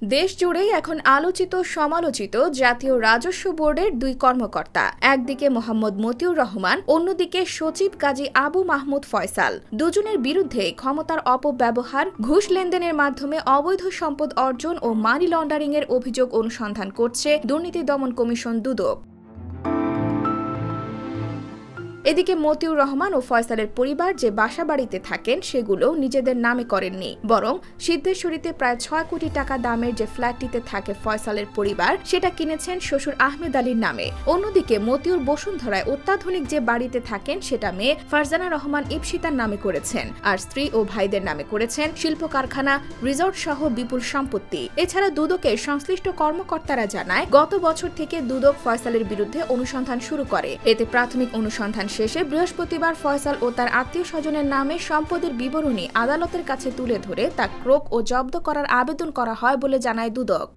দেশ জুড়েই এখন আলোচিত সমালোচিত জাতীয় রাজস্ব বোর্ডের দুই কর্মকর্তা, একদিকে মোহাম্মদ মতিউর রহমান, অন্যদিকে সচিব কাজী আবু মাহমুদ ফয়সাল। দুজনের বিরুদ্ধে ক্ষমতার অপব্যবহার, ঘুষ লেনদেনের মাধ্যমে অবৈধ সম্পদ অর্জন ও মানি লন্ডারিংয়ের অভিযোগ অনুসন্ধান করছে দুর্নীতি দমন কমিশন দুদক। এদিকে মতিউর রহমান ও ফয়সালের পরিবার যে বাসাবাড়িতে থাকেন সেগুলো নিজেদের নামে করেননি, বরং সিদ্ধেশ্বরীতে প্রায় ৬ কোটি টাকা দামের যে ফ্ল্যাটটিতে থাকে ফয়সালের পরিবার সেটা কিনেছেন শ্বশুর আহমেদ আলীর নামে। অন্যদিকে মতিউর বসুন্ধরায় অত্যাধুনিক যে বাড়িতে থাকেন সেটা মেয়ে ফারজানা রহমান ইপসিতার নামে করেছেন, আর স্ত্রী ও ভাইদের নামে করেছেন শিল্প কারখানা, রিসর্ট সহ বিপুল সম্পত্তি। এছাড়া দুদকের সংশ্লিষ্ট কর্মকর্তারা জানায়, গত বছর থেকে দুদক ফয়সালের বিরুদ্ধে অনুসন্ধান শুরু করে। এতে প্রাথমিক অনুসন্ধান শেষে বৃহস্পতিবার ফয়সাল ও তার আত্মীয় স্বজনের নামে সম্পদের বিবরণী আদালতের কাছে তুলে ধরে তা ক্রোক ও জব্দ করার আবেদন করা হয় বলে জানায় দুদক।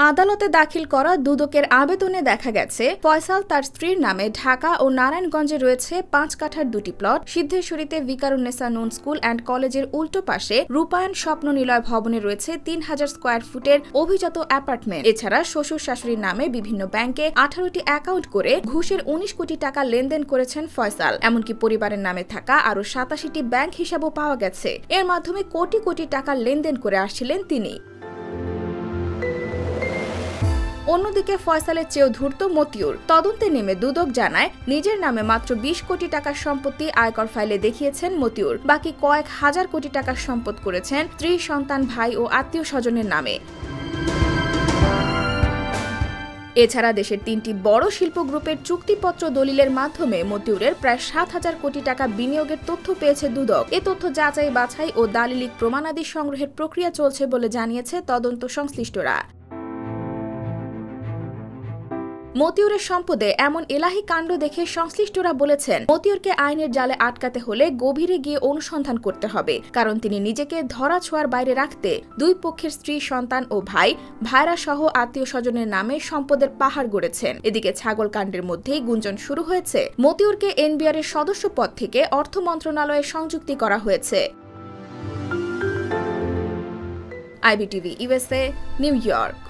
আদালতে দাখিল করা দুদকের আবেদনে দেখা গেছে, ফয়সাল তার স্ত্রীর নামে ঢাকা ও নারায়ণগঞ্জে রয়েছে ৫ কাঠার দুটি প্লট, সিদ্ধেশ্বরীতে ভিকারুন্নেসা নুন স্কুল অ্যান্ড কলেজের উল্টো পাশে রূপায়ণ স্বপ্ন নিলয় ভবনে রয়েছে ৩,০০০ স্কয়ার ফুটের অভিজাত অ্যাপার্টমেন্ট। এছাড়া শ্বশুর শাশুড়ির নামে বিভিন্ন ব্যাংকে ১৮টি অ্যাকাউন্ট করে ঘুষের ১৯ কোটি টাকা লেনদেন করেছেন ফয়সাল। এমনকি পরিবারের নামে থাকা আরও ৮৭টি ব্যাংক হিসাবও পাওয়া গেছে। এর মাধ্যমে কোটি কোটি টাকা লেনদেন করে আসছিলেন তিনি। অন্যদিকে ফয়সালের চেয়েও ধূর্ত মতিউর। তদন্তে নেমে দুদক জানায়, নিজের নামে মাত্র ২০ কোটি টাকার সম্পত্তি আয়কর ফাইলে দেখিয়েছেন মতিউর, বাকি কয়েক হাজার কোটি টাকার সম্পদ করেছেন স্ত্রী, সন্তান, ভাই ও আত্মীয় স্বজনের নামে। এছাড়া দেশের ৩টি বড় শিল্প গ্রুপের চুক্তিপত্র দলিলের মাধ্যমে মতিউরের প্রায় ৭,০০০ কোটি টাকা বিনিয়োগের তথ্য পেয়েছে দুদক। এ তথ্য যাচাই বাছাই ও দালিলিক প্রমাণাদি সংগ্রহের প্রক্রিয়া চলছে বলে জানিয়েছে তদন্ত সংশ্লিষ্টরা। মতিউরের সম্পদে এমন এলাহি কাণ্ড দেখে সংশ্লিষ্টরা বলেছেন, মতিউরকে আইনের জালে আটকাতে হলে গভীরে গিয়ে অনুসন্ধান করতে হবে, কারণ তিনি নিজেকে ধরাছোঁয়ার বাইরে রাখতে দুই পক্ষের স্ত্রী, সন্তান ও ভাইরা সহ আত্মীয় স্বজনের নামে সম্পদের পাহাড় গড়েছেন। এদিকে ছাগল কাণ্ডের মধ্যেই গুঞ্জন শুরু হয়েছে, মতিউরকে এনবিআর এর সদস্য পদ থেকে অর্থ মন্ত্রণালয়ে সংযুক্তি করা হয়েছে। IBTV USA, new York.